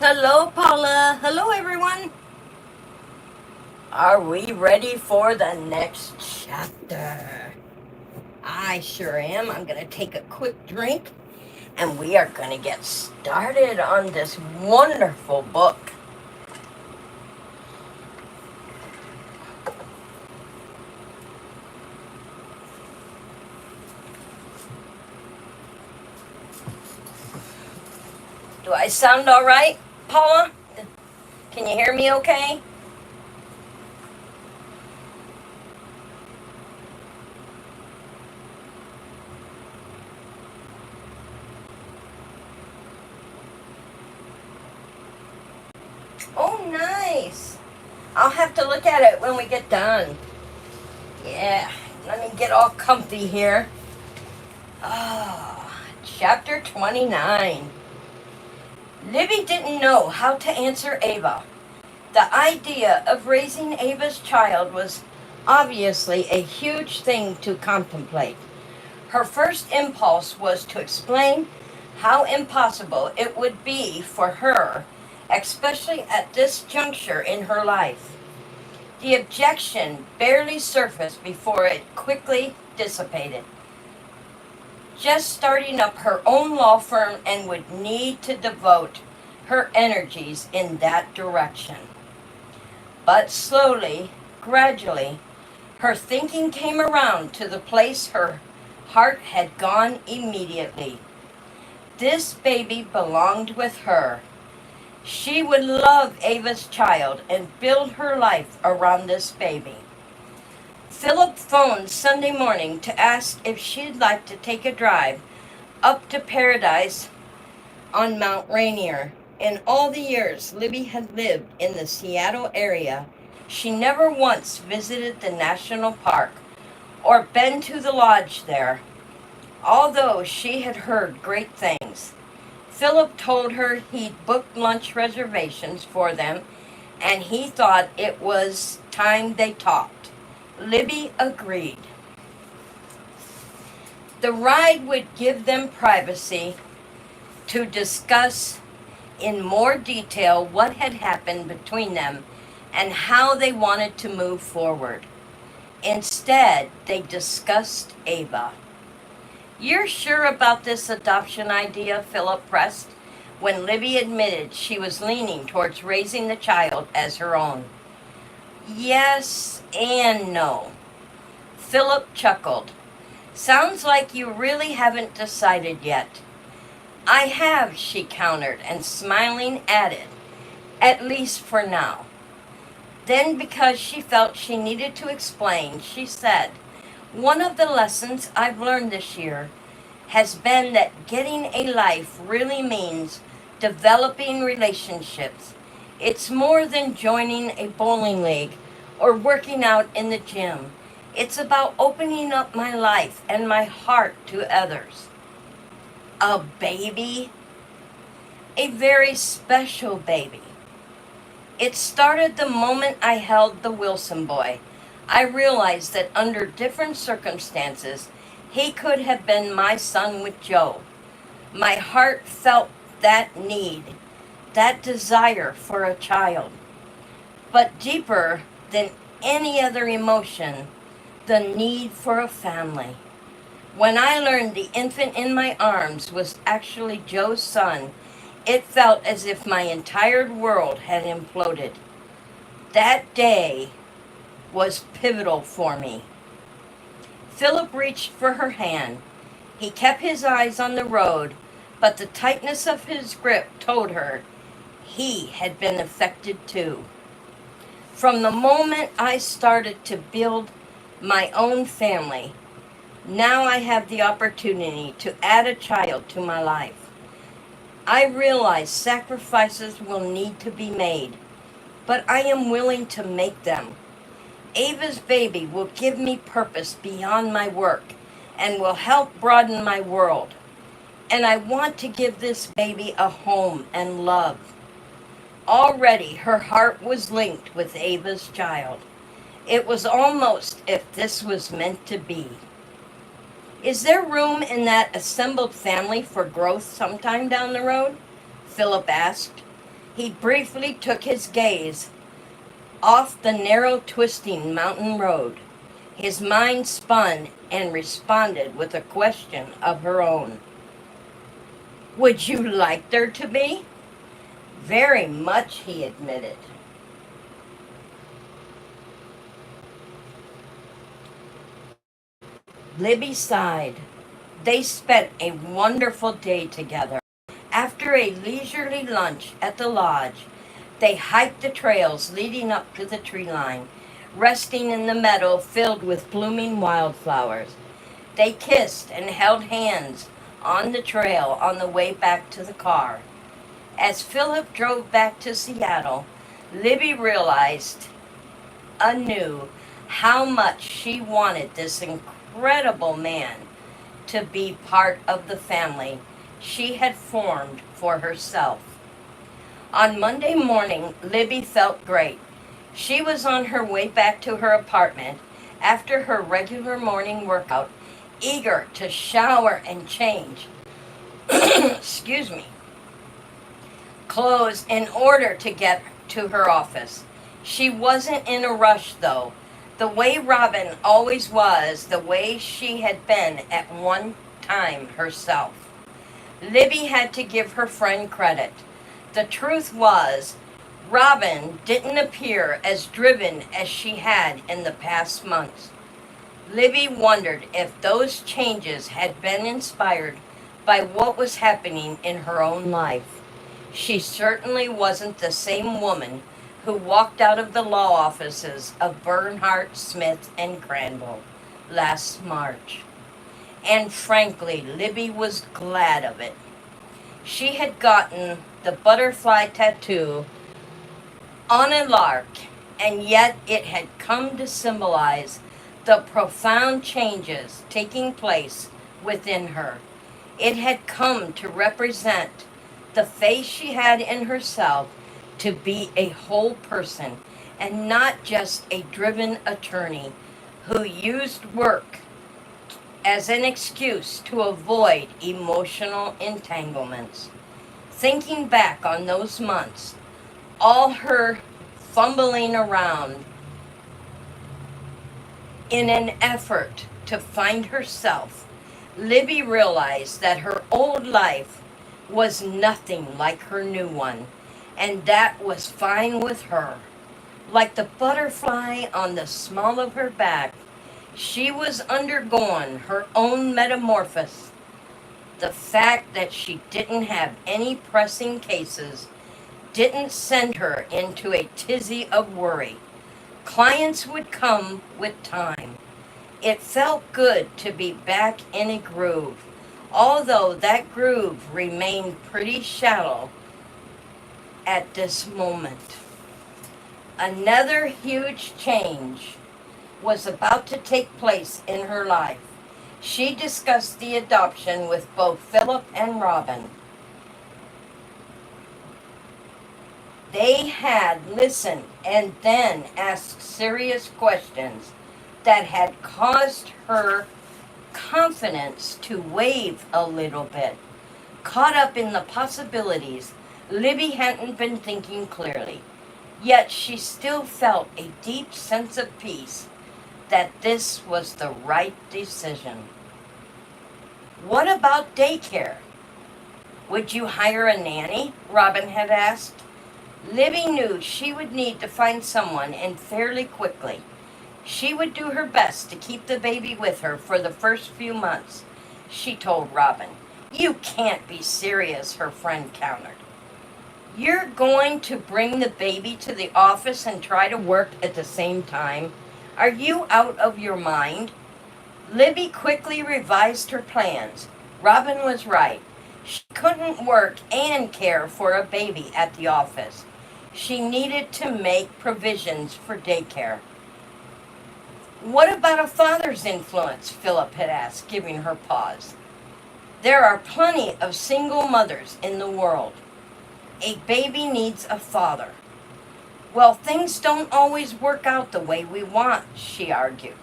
Hello, Paula. Hello, everyone. Are we ready for the next chapter? I sure am. I'm going to take a quick drink and we are going to get started on this wonderful book. Do I sound all right, Paula? Can you hear me okay? Oh, nice. I'll have to look at it when we get done. Yeah, let me get all comfy here. Ah, chapter 29. Libby didn't know how to answer Ava. The idea of raising Ava's child was obviously a huge thing to contemplate. Her first impulse was to explain how impossible it would be for her, especially at this juncture in her life. The objection barely surfaced before it quickly dissipated. Just starting up her own law firm and would need to devote her energies in that direction. But slowly, gradually, her thinking came around to the place her heart had gone immediately. This baby belonged with her. She would love Ava's child and build her life around this baby. Philip phoned Sunday morning to ask if she'd like to take a drive up to Paradise on Mount Rainier. In all the years Libby had lived in the Seattle area, she never once visited the national park or been to the lodge there, although she had heard great things. Philip told her he'd booked lunch reservations for them, and he thought it was time they talked. Libby agreed. The ride would give them privacy to discuss in more detail what had happened between them and how they wanted to move forward. Instead, they discussed Ava. "You're sure about this adoption idea?" Philip pressed, when Libby admitted she was leaning towards raising the child as her own. "Yes and no." Philip chuckled. "Sounds like you really haven't decided yet." "I have," she countered, and smiling added, "at least for now." Then, because she felt she needed to explain, she said, "One of the lessons I've learned this year has been that getting a life really means developing relationships. It's more than joining a bowling league or working out in the gym. It's about opening up my life and my heart to others." A baby? A very special baby. It started the moment I held the Wilson boy. I realized that under different circumstances, he could have been my son with Joe. My heart felt that need, that desire for a child. But deeper than any other emotion, the need for a family. When I learned the infant in my arms was actually Joe's son, it felt as if my entire world had imploded. That day was pivotal for me. Philip reached for her hand. He kept his eyes on the road, but the tightness of his grip told her he had been affected too. From the moment I started to build my own family, now I have the opportunity to add a child to my life. I realize sacrifices will need to be made, but I am willing to make them. Ava's baby will give me purpose beyond my work and will help broaden my world. And I want to give this baby a home and love. Already her heart was linked with Ava's child. It was almost as if this was meant to be. "Is there room in that assembled family for growth sometime down the road?" Philip asked. He briefly took his gaze off the narrow, twisting mountain road. His mind spun and responded with a question of her own. Would you like there to be? Very much, he admitted. Libby sighed. They spent a wonderful day together. After a leisurely lunch at the lodge, they hiked the trails leading up to the tree line, resting in the meadow filled with blooming wildflowers. They kissed and held hands on the trail on the way back to the car. As Philip drove back to Seattle, Libby realized anew how much she wanted this incredible man to be part of the family she had formed for herself. On Monday morning, Libby felt great. She was on her way back to her apartment after her regular morning workout, eager to shower and change excuse me, clothes in order to get to her office. She wasn't in a rush, though. The way Robin always was, the way she had been at one time herself. Libby had to give her friend credit. The truth was, Robin didn't appear as driven as she had in the past months. Libby wondered if those changes had been inspired by what was happening in her own life. She certainly wasn't the same woman who walked out of the law offices of Bernhardt, Smith, and Crandall last March. And frankly, Libby was glad of it. She had gotten the butterfly tattoo on a lark, and yet it had come to symbolize the profound changes taking place within her. It had come to represent the faith she had in herself to be a whole person and not just a driven attorney who used work as an excuse to avoid emotional entanglements. Thinking back on those months, all her fumbling around in an effort to find herself, Libby realized that her old life was nothing like her new one, and that was fine with her. Like the butterfly on the small of her back, she was undergoing her own metamorphosis. The fact that she didn't have any pressing cases didn't send her into a tizzy of worry. Clients would come with time. It felt good to be back in a groove, although that groove remained pretty shallow at this moment. Another huge change was about to take place in her life. She discussed the adoption with both Philip and Robin. They had listened and then asked serious questions that had caused her confidence to wave a little bit. Caught up in the possibilities, Libby hadn't been thinking clearly. Yet she still felt a deep sense of peace that this was the right decision. What about daycare? Would you hire a nanny? Robin had asked. Libby knew she would need to find someone, and fairly quickly. She would do her best to keep the baby with her for the first few months, she told Robin. You can't be serious, her friend countered. You're going to bring the baby to the office and try to work at the same time? Are you out of your mind? Libby quickly revised her plans. Robin was right. She couldn't work and care for a baby at the office. She needed to make provisions for daycare. What about a father's influence? Philip had asked, giving her pause. There are plenty of single mothers in the world. A baby needs a father. Well, things don't always work out the way we want, she argued.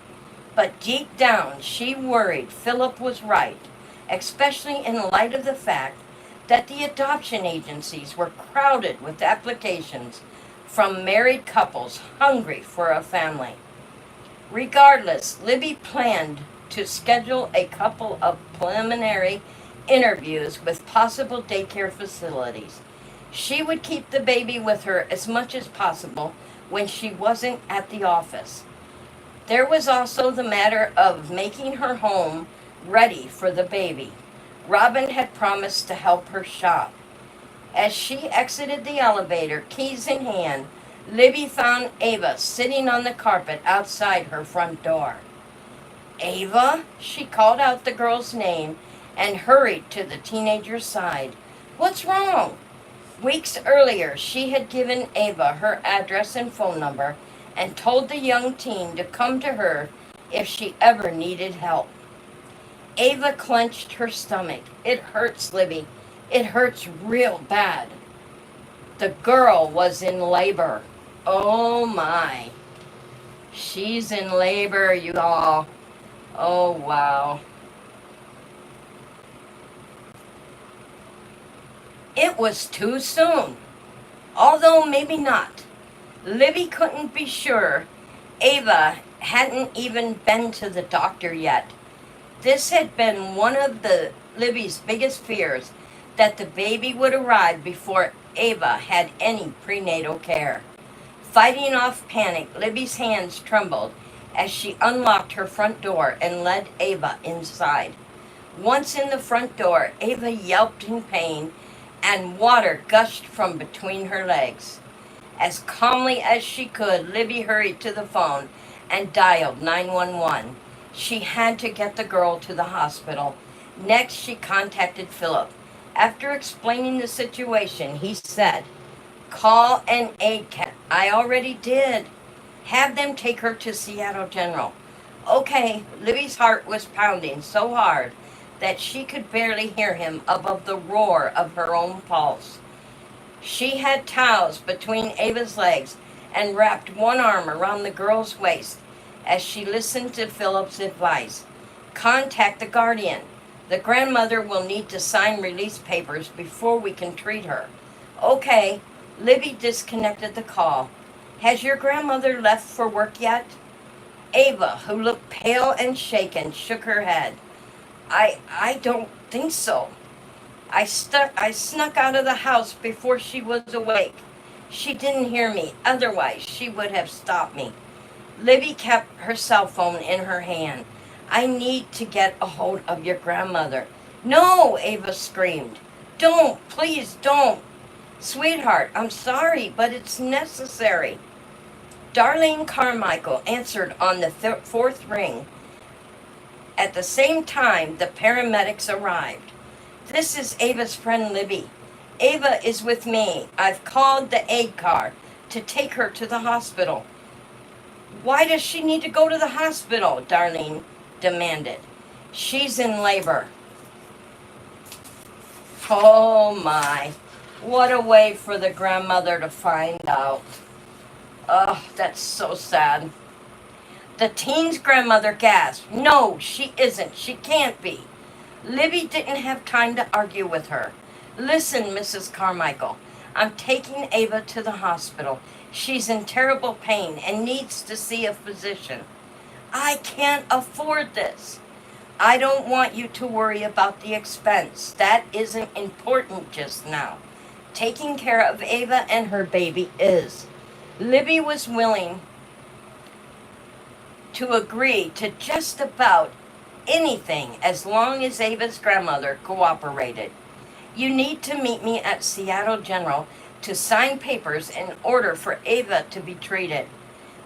But deep down, she worried Philip was right, especially in light of the fact that the adoption agencies were crowded with applications from married couples hungry for a family. Regardless, Libby planned to schedule a couple of preliminary interviews with possible daycare facilities. She would keep the baby with her as much as possible when she wasn't at the office. There was also the matter of making her home ready for the baby. Robin had promised to help her shop. As she exited the elevator, keys in hand, Libby found Ava sitting on the carpet outside her front door. "Ava?" She called out the girl's name and hurried to the teenager's side. "What's wrong?" Weeks earlier, she had given Ava her address and phone number and told the young teen to come to her if she ever needed help. Ava clenched her stomach. "It hurts, Libby. It hurts real bad." The girl was in labor. Oh my. She's in labor, you all. Oh wow. It was too soon. Although maybe not. Libby couldn't be sure. Ava hadn't even been to the doctor yet. This had been one of Libby's biggest fears, that the baby would arrive before Ava had any prenatal care. Fighting off panic, Libby's hands trembled as she unlocked her front door and led Ava inside. Once in the front door, Ava yelped in pain and water gushed from between her legs. As calmly as she could, Libby hurried to the phone and dialed 911. She had to get the girl to the hospital. Next, she contacted Philip. After explaining the situation, he said, "Call an aid camp." "I already did." "Have them take her to Seattle General." "Okay." Libby's heart was pounding so hard that she could barely hear him above the roar of her own pulse. She had towels between Ava's legs and wrapped one arm around the girl's waist as she listened to Philip's advice. "Contact the guardian. The grandmother will need to sign release papers before we can treat her." "Okay." Libby disconnected the call. "Has your grandmother left for work yet?" Ava, who looked pale and shaken, shook her head. I don't think so. I snuck out of the house before she was awake. She didn't hear me, otherwise she would have stopped me." Libby kept her cell phone in her hand. "I need to get a hold of your grandmother." "No!" Ava screamed. "Don't! Please don't!" "Sweetheart, I'm sorry, but it's necessary." Darlene Carmichael answered on the fourth ring. At the same time, the paramedics arrived. "This is Ava's friend Libby. Ava is with me. I've called the aid car to take her to the hospital." "Why does she need to go to the hospital?" Darlene demanded. "She's in labor." Oh my. What a way for the grandmother to find out. Oh, that's so sad. The teen's grandmother gasped. "No, she isn't. She can't be." Libby didn't have time to argue with her. "Listen, Mrs. Carmichael, I'm taking Ava to the hospital. She's in terrible pain and needs to see a physician." "I can't afford this." "I don't want you to worry about the expense. That isn't important just now. Taking care of Ava and her baby is." Libby was willing to agree to just about anything as long as Ava's grandmother cooperated. "You need to meet me at Seattle General to sign papers in order for Ava to be treated."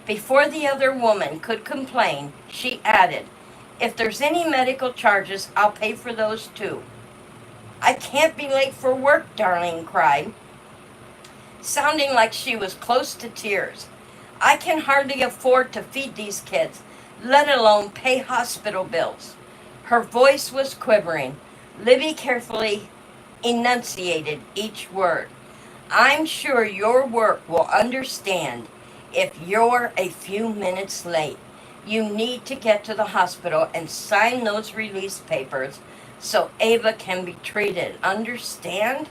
Before the other woman could complain, she added, "If there's any medical charges, I'll pay for those too." "I can't be late for work," Darlene cried, sounding like she was close to tears. "I can hardly afford to feed these kids, let alone pay hospital bills." Her voice was quivering. Libby carefully enunciated each word. "I'm sure your work will understand if you're a few minutes late. You need to get to the hospital and sign those release papers so Ava can be treated. Understand?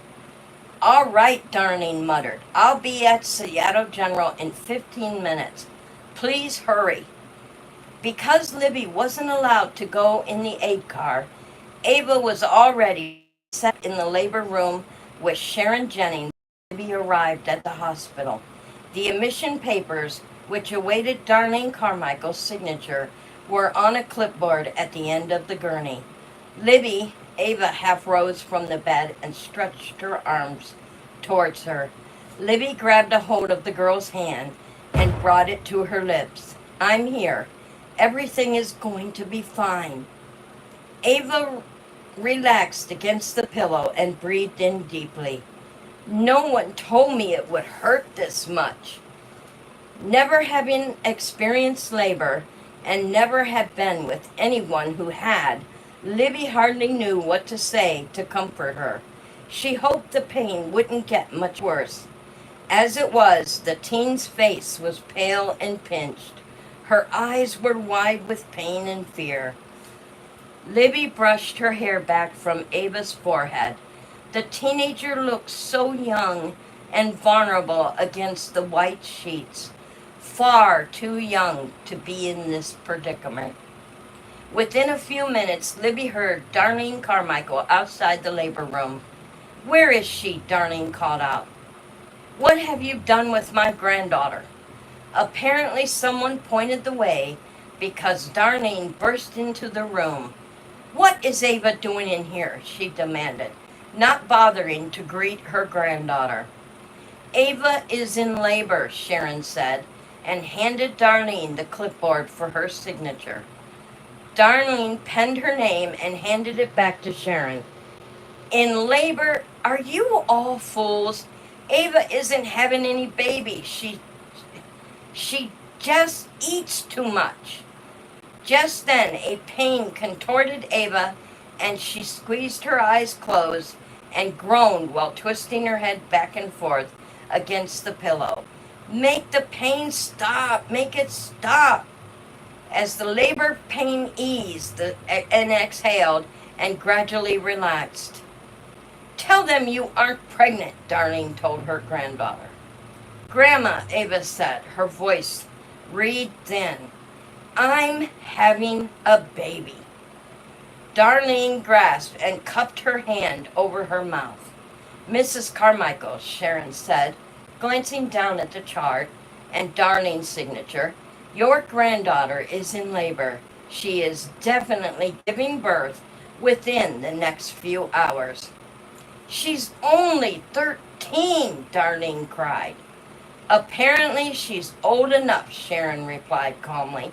All right, Darlene muttered. I'll be at Seattle General in 15 minutes. Please hurry. Because Libby wasn't allowed to go in the aid car, Ava was already set in the labor room with Sharon Jennings when Libby arrived at the hospital. The admission papers, which awaited Darlene Carmichael's signature, were on a clipboard at the end of the gurney. Libby, Ava half rose from the bed and stretched her arms towards her. Libby grabbed a hold of the girl's hand and brought it to her lips. I'm here. Everything is going to be fine. Ava relaxed against the pillow and breathed in deeply. No one told me it would hurt this much. Never having experienced labor and never had been with anyone who had, Libby hardly knew what to say to comfort her. She hoped the pain wouldn't get much worse. As it was, the teen's face was pale and pinched. Her eyes were wide with pain and fear. Libby brushed her hair back from Ava's forehead. The teenager looked so young and vulnerable against the white sheets, far too young to be in this predicament. Within a few minutes, Libby heard Darlene Carmichael outside the labor room. Where is she? Darlene called out. What have you done with my granddaughter? Apparently someone pointed the way because Darlene burst into the room. What is Ava doing in here? She demanded, not bothering to greet her granddaughter. Ava is in labor, Sharon said, and handed Darlene the clipboard for her signature. Darlene penned her name and handed it back to Sharon. In labor? Are you all fools? Ava isn't having any baby. She just eats too much. Just then, a pain contorted Ava, and she squeezed her eyes closed and groaned while twisting her head back and forth against the pillow. Make the pain stop. Make it stop. As the labor pain eased and exhaled and gradually relaxed. Tell them you aren't pregnant, Darlene told her granddaughter. Grandma, Ava said, her voice reed thin. I'm having a baby. Darlene grasped and cupped her hand over her mouth. Mrs. Carmichael, Sharon said, glancing down at the chart and Darlene's signature, your granddaughter is in labor. She is definitely giving birth within the next few hours. She's only 13, Darlene cried. Apparently she's old enough, Sharon replied calmly.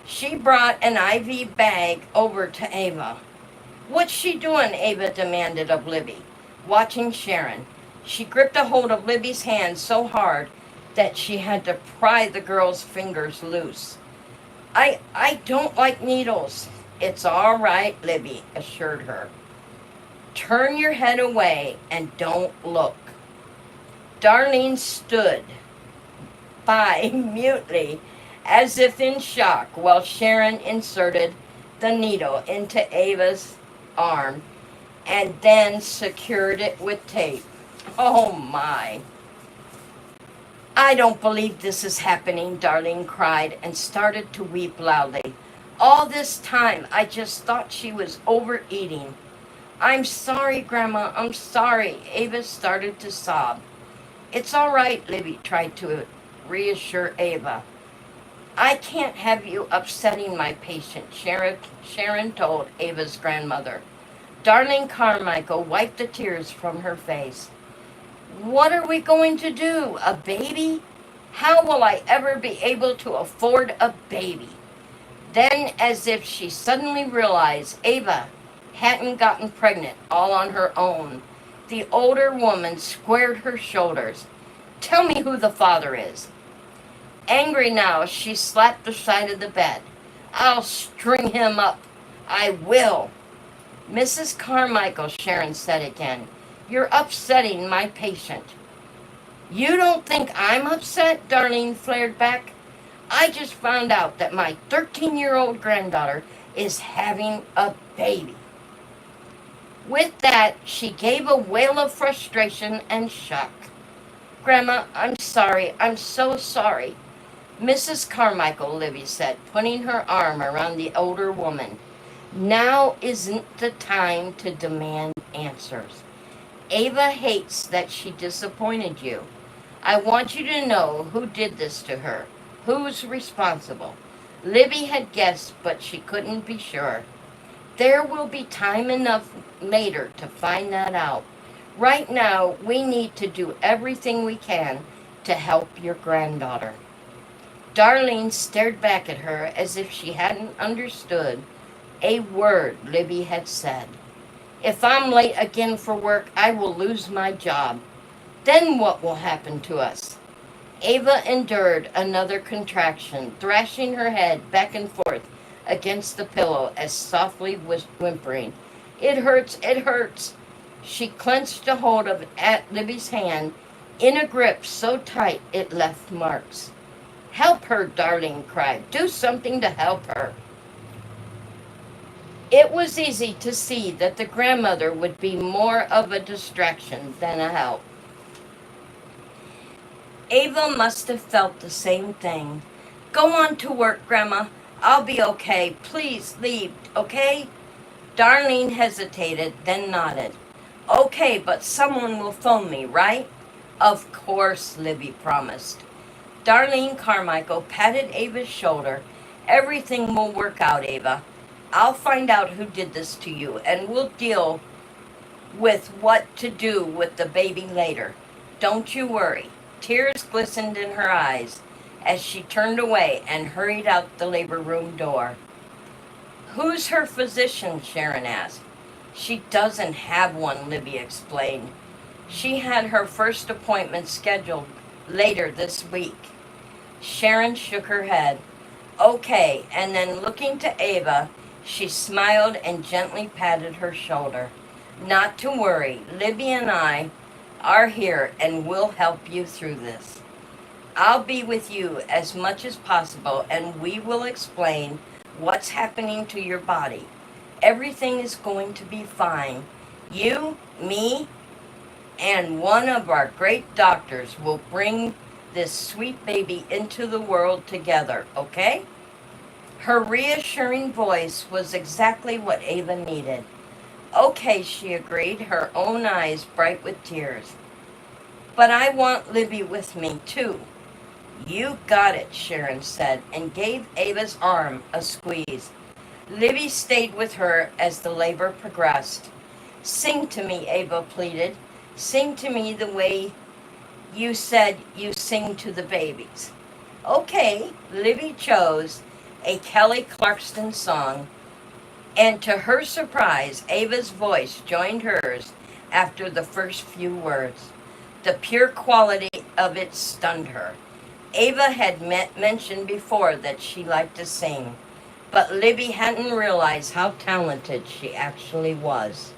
She brought an IV bag over to Ava. What's she doing? Ava demanded of Libby, watching Sharon. She gripped a hold of Libby's hand so hard that she had to pry the girl's fingers loose. I don't like needles. It's all right, Libby assured her. Turn your head away and don't look. Darlene stood by mutely, as if in shock, while Sharon inserted the needle into Ava's arm and then secured it with tape. Oh my. I don't believe this is happening, Darlene cried and started to weep loudly. All this time, I just thought she was overeating. I'm sorry, Grandma, I'm sorry. Ava started to sob. It's all right, Libby tried to reassure Ava. I can't have you upsetting my patient, Sharon told Ava's grandmother. Darlene Carmichael wiped the tears from her face. What are we going to do? A baby? How will I ever be able to afford a baby? Then, as if she suddenly realized Ava hadn't gotten pregnant all on her own, the older woman squared her shoulders. Tell me who the father is. Angry now, she slapped the side of the bed. I'll string him up. I will. Mrs. Carmichael, Sharon said again, you're upsetting my patient. You don't think I'm upset? Darlene flared back. I just found out that my 13-year-old granddaughter is having a baby. With that, she gave a wail of frustration and shock. Grandma, I'm sorry. I'm so sorry. Mrs. Carmichael, Libby said, putting her arm around the older woman. Now isn't the time to demand answers. Ava hates that she disappointed you. I want you to know who did this to her. Who's responsible? Libby had guessed, but she couldn't be sure. There will be time enough later to find that out. Right now, we need to do everything we can to help your granddaughter. Darlene stared back at her as if she hadn't understood a word Libby had said. If I'm late again for work, I will lose my job. Then what will happen to us? Ava endured another contraction, thrashing her head back and forth against the pillow as softly whimpering. It hurts, it hurts. She clenched a hold of Libby's hand in a grip so tight it left marks. Help her, Darlene cried. Do something to help her. It was easy to see that the grandmother would be more of a distraction than a help. Ava must have felt the same thing. Go on to work, Grandma. I'll be okay. Please leave, okay? Darlene hesitated, then nodded. Okay, but someone will phone me, right? Of course, Libby promised. Darlene Carmichael patted Ava's shoulder. Everything will work out, Ava. I'll find out who did this to you, and we'll deal with what to do with the baby later. Don't you worry. Tears glistened in her eyes as she turned away and hurried out the labor room door. Who's her physician? Sharon asked. She doesn't have one, Libby explained. She had her first appointment scheduled later this week. Sharon shook her head. Okay, and then looking to Ava, she smiled and gently patted her shoulder. Not to worry, Libby and I are here and we'll help you through this. I'll be with you as much as possible and we will explain what's happening to your body. Everything is going to be fine. You, me, and one of our great doctors will bring this sweet baby into the world together, okay? Her reassuring voice was exactly what Ava needed. Okay, she agreed, her own eyes bright with tears. But I want Libby with me, too. You got it, Sharon said, and gave Ava's arm a squeeze. Libby stayed with her as the labor progressed. Sing to me, Ava pleaded. Sing to me the way you said you sing to the babies. Okay, Libby chose a Kelly Clarkson song, and to her surprise, Ava's voice joined hers after the first few words. The pure quality of it stunned her. Ava had mentioned before that she liked to sing, but Libby hadn't realized how talented she actually was.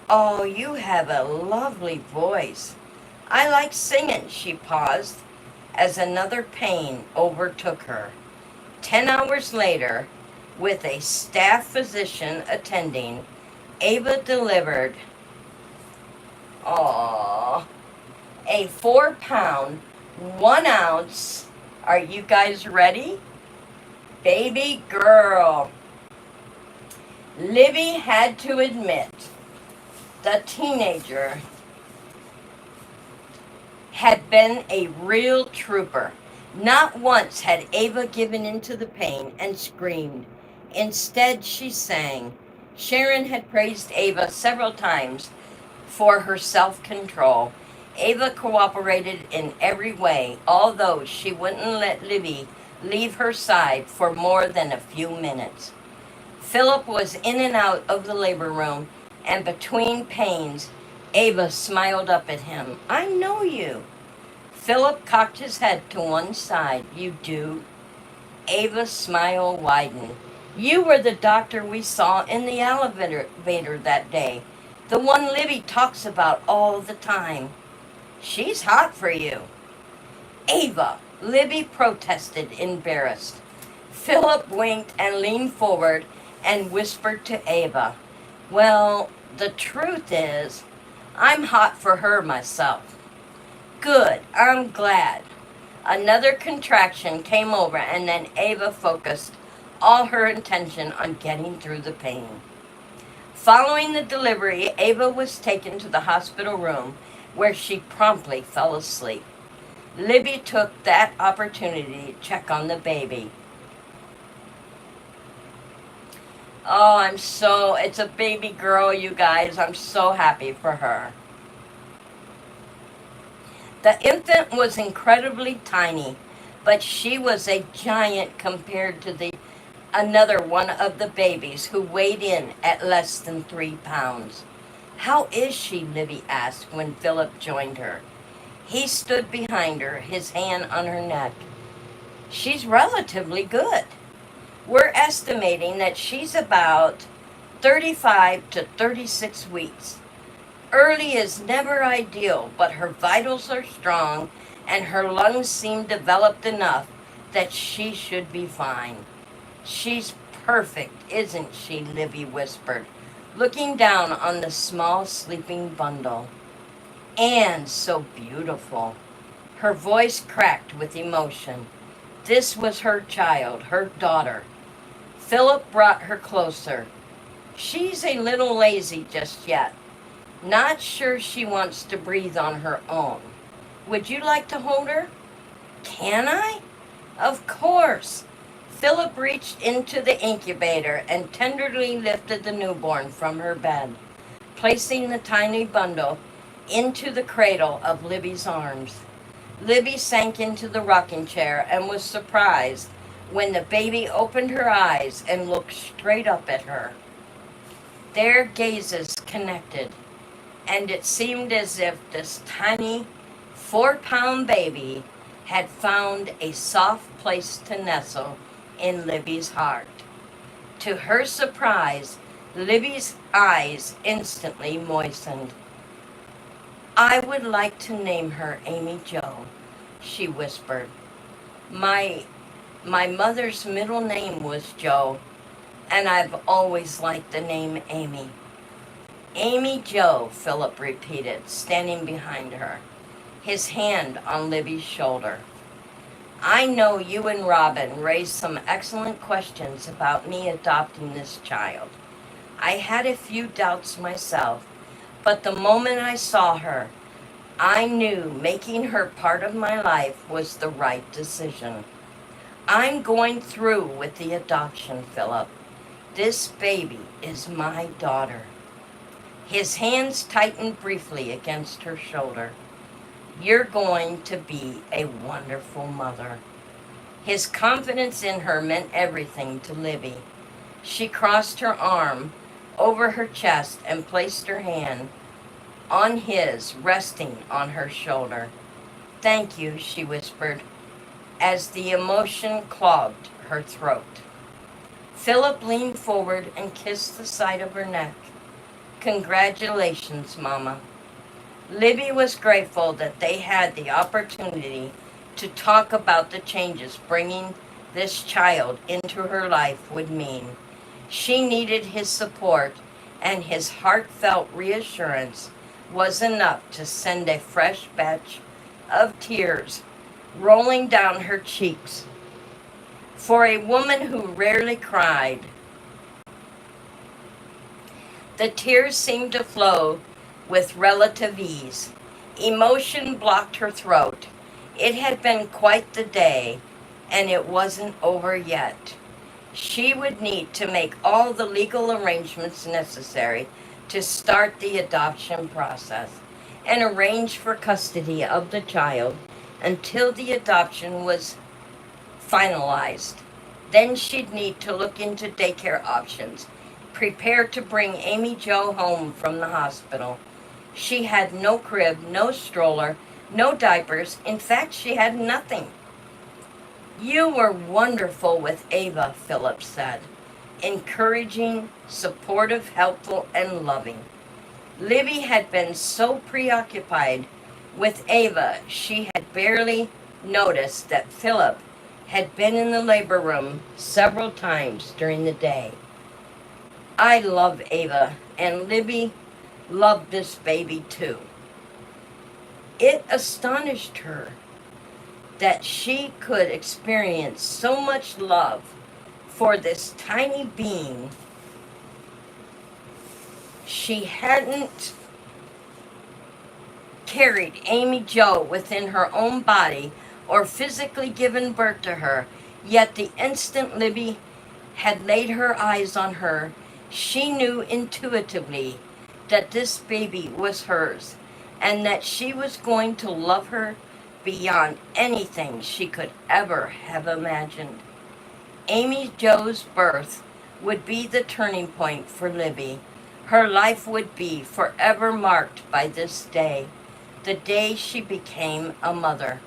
Oh, you have a lovely voice. I like singing, she paused as another pain overtook her. 10 hours later, with a staff physician attending, Ava delivered a 4-pound, 1 ounce, are you guys ready? Baby girl. Libby had to admit the teenager had been a real trooper. Not once had Ava given in to the pain and screamed. Instead, she sang. Sharon had praised Ava several times for her self-control. Ava cooperated in every way, although she wouldn't let Libby leave her side for more than a few minutes. Philip was in and out of the labor room, and between pains, Ava smiled up at him. I know you. Philip cocked his head to one side. You do? Ava's smile widened. You were the doctor we saw in the elevator that day. The one Libby talks about all the time. She's hot for you. Ava, Libby protested, embarrassed. Philip winked and leaned forward and whispered to Ava, Well, the truth is, I'm hot for her myself. Good, I'm glad. Another contraction came over, and then Ava focused all her attention on getting through the pain. Following the delivery, Ava was taken to the hospital room where she promptly fell asleep. Libby took that opportunity to check on the baby. Oh, it's a baby girl, you guys. I'm so happy for her. The infant was incredibly tiny, but she was a giant compared to another one of the babies who weighed in at less than 3 pounds. How is she? Libby asked when Philip joined her. He stood behind her, his hand on her neck. She's relatively good. We're estimating that she's about 35 to 36 weeks. Early is never ideal, but her vitals are strong and her lungs seem developed enough that she should be fine. She's perfect, isn't she? Libby whispered, looking down on the small sleeping bundle. And so beautiful. Her voice cracked with emotion. This was her child, her daughter. Philip brought her closer. She's a little lazy just yet. Not sure she wants to breathe on her own. Would you like to hold her? Can I? Of course. Philip reached into the incubator and tenderly lifted the newborn from her bed, placing the tiny bundle into the cradle of Libby's arms. Libby sank into the rocking chair and was surprised when the baby opened her eyes and looked straight up at her. Their gazes connected, and it seemed as if this tiny 4-pound baby had found a soft place to nestle in Libby's heart. To her surprise, Libby's eyes instantly moistened. I would like to name her Amy Jo, she whispered. My mother's middle name was Jo, and I've always liked the name Amy. Amy Jo, Philip repeated, standing behind her, his hand on Libby's shoulder. I know you and Robin raised some excellent questions about me adopting this child. I had a few doubts myself, but the moment I saw her, I knew making her part of my life was the right decision. I'm going through with the adoption, Philip. This baby is my daughter. His hands tightened briefly against her shoulder. You're going to be a wonderful mother. His confidence in her meant everything to Libby. She crossed her arm over her chest and placed her hand on his, resting on her shoulder. Thank you, she whispered, as the emotion clogged her throat. Philip leaned forward and kissed the side of her neck. Congratulations, Mama. Libby was grateful that they had the opportunity to talk about the changes bringing this child into her life would mean. She needed his support, and his heartfelt reassurance was enough to send a fresh batch of tears rolling down her cheeks. For a woman who rarely cried, the tears seemed to flow with relative ease. Emotion blocked her throat. It had been quite the day, and it wasn't over yet. She would need to make all the legal arrangements necessary to start the adoption process and arrange for custody of the child until the adoption was finalized. Then she'd need to look into daycare options, prepare to bring Amy Jo home from the hospital. She had no crib, no stroller, no diapers. In fact, she had nothing. You were wonderful with Ava, Philip said. Encouraging, supportive, helpful, and loving. Libby had been so preoccupied with Ava, she had barely noticed that Philip had been in the labor room several times during the day. I love Ava, and Libby loved this baby too. It astonished her that she could experience so much love for this tiny being she hadn't carried Amy Jo within her own body or physically given birth to her. Yet the instant Libby had laid her eyes on her, she knew intuitively that this baby was hers and that she was going to love her beyond anything she could ever have imagined. Amy Jo's birth would be the turning point for Libby. Her life would be forever marked by this day, the day she became a mother,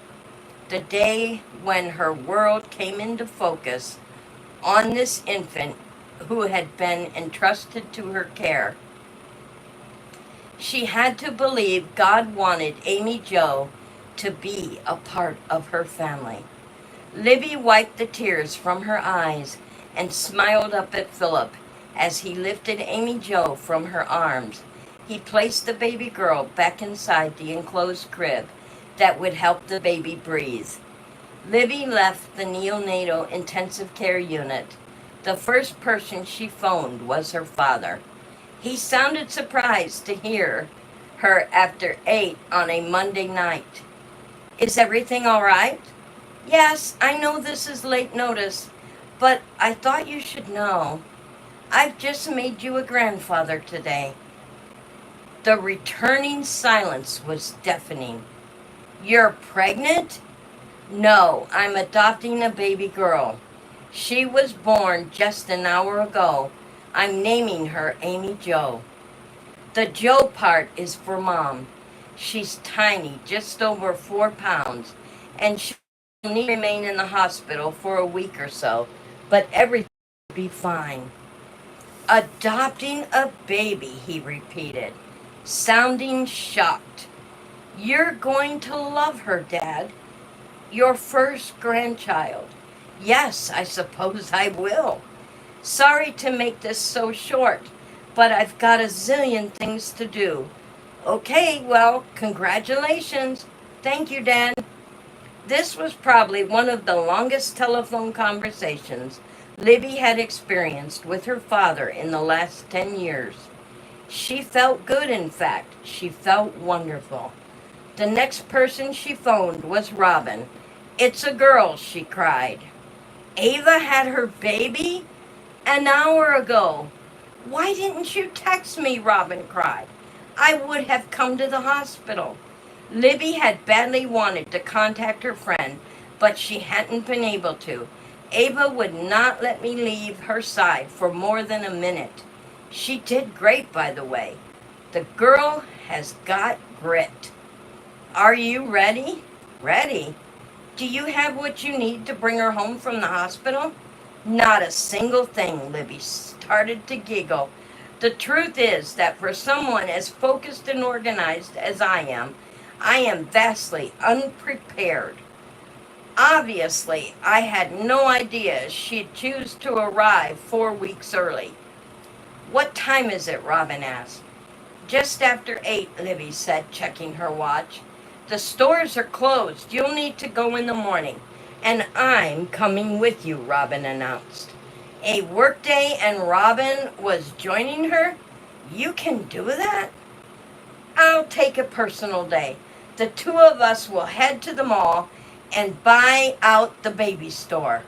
the day when her world came into focus on this infant who had been entrusted to her care. She had to believe God wanted Amy Jo to be a part of her family. Libby wiped the tears from her eyes and smiled up at Philip as he lifted Amy Jo from her arms. He placed the baby girl back inside the enclosed crib that would help the baby breathe. Libby left the neonatal intensive care unit. The first person she phoned was her father. He sounded surprised to hear her after 8 on a Monday night. Is everything all right? Yes, I know this is late notice, but I thought you should know. I've just made you a grandfather today. The returning silence was deafening. You're pregnant? No, I'm adopting a baby girl. She was born just an hour ago. I'm naming her Amy Jo. The Jo part is for Mom. She's tiny, just over 4 pounds, and she'll need to remain in the hospital for a week or so, but everything will be fine. Adopting a baby, he repeated, sounding shocked. You're going to love her, Dad. Your first grandchild. Yes, I suppose I will. Sorry to make this so short, but I've got a zillion things to do. Okay, well, congratulations. Thank you, Dad. This was probably one of the longest telephone conversations Libby had experienced with her father in the last 10 years. She felt good, in fact. She felt wonderful. The next person she phoned was Robin. It's a girl, she cried. Ava had her baby? An hour ago. Why didn't you text me? Robin cried. I would have come to the hospital. Libby had badly wanted to contact her friend, but she hadn't been able to. Ava would not let me leave her side for more than a minute. She did great, by the way. The girl has got grit. Are you ready? Ready? Do you have what you need to bring her home from the hospital? Not a single thing, Libby started to giggle. The truth is that for someone as focused and organized as I am vastly unprepared. Obviously, I had no idea she'd choose to arrive 4 weeks early. What time is it? Robin asked. Just after 8, Libby said, checking her watch. The stores are closed. You'll need to go in the morning. And I'm coming with you, Robin announced. A workday and Robin was joining her? You can do that? I'll take a personal day. The two of us will head to the mall and buy out the baby store.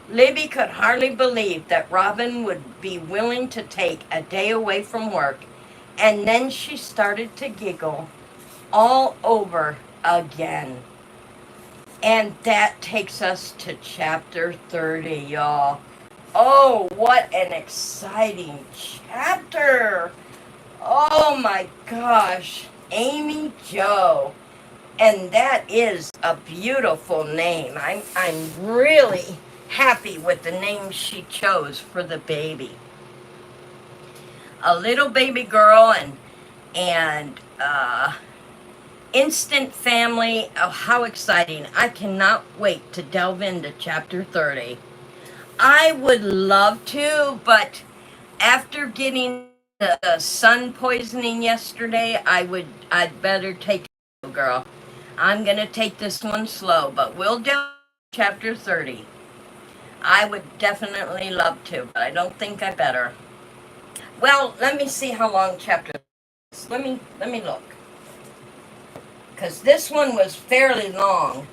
Libby could hardly believe that Robin would be willing to take a day away from work, and then she started to giggle all over again. And that takes us to chapter 30, y'all. Oh, what an exciting chapter! Oh my gosh, Amy Jo. And that is a beautiful name. I'm really happy with the name she chose for the baby. A little baby girl and instant family. Oh, how exciting. I cannot wait to delve into chapter 30. I would love to, but After getting the sun poisoning yesterday, I'd better take it slow, girl. I'm gonna take this one slow, but we'll do chapter 30. I would definitely love to, but I don't think I better. Well, let me see how long chapter is. Let me look. Because this one was fairly long.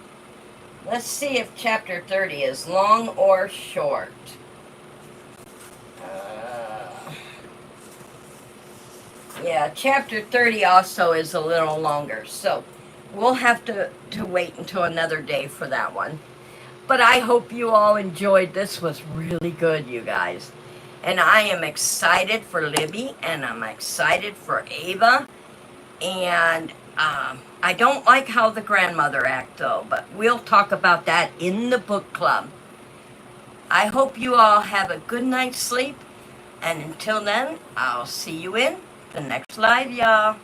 Let's see if chapter 30 is long or short. Yeah, chapter 30 also is a little longer, so we'll have to wait until another day for that one. But I hope you all enjoyed. This was really good, you guys. And I am excited for Libby, and I'm excited for Ava. And I don't like how the grandmother act, though, but we'll talk about that in the book club. I hope you all have a good night's sleep. And until then, I'll see you in the next live, y'all.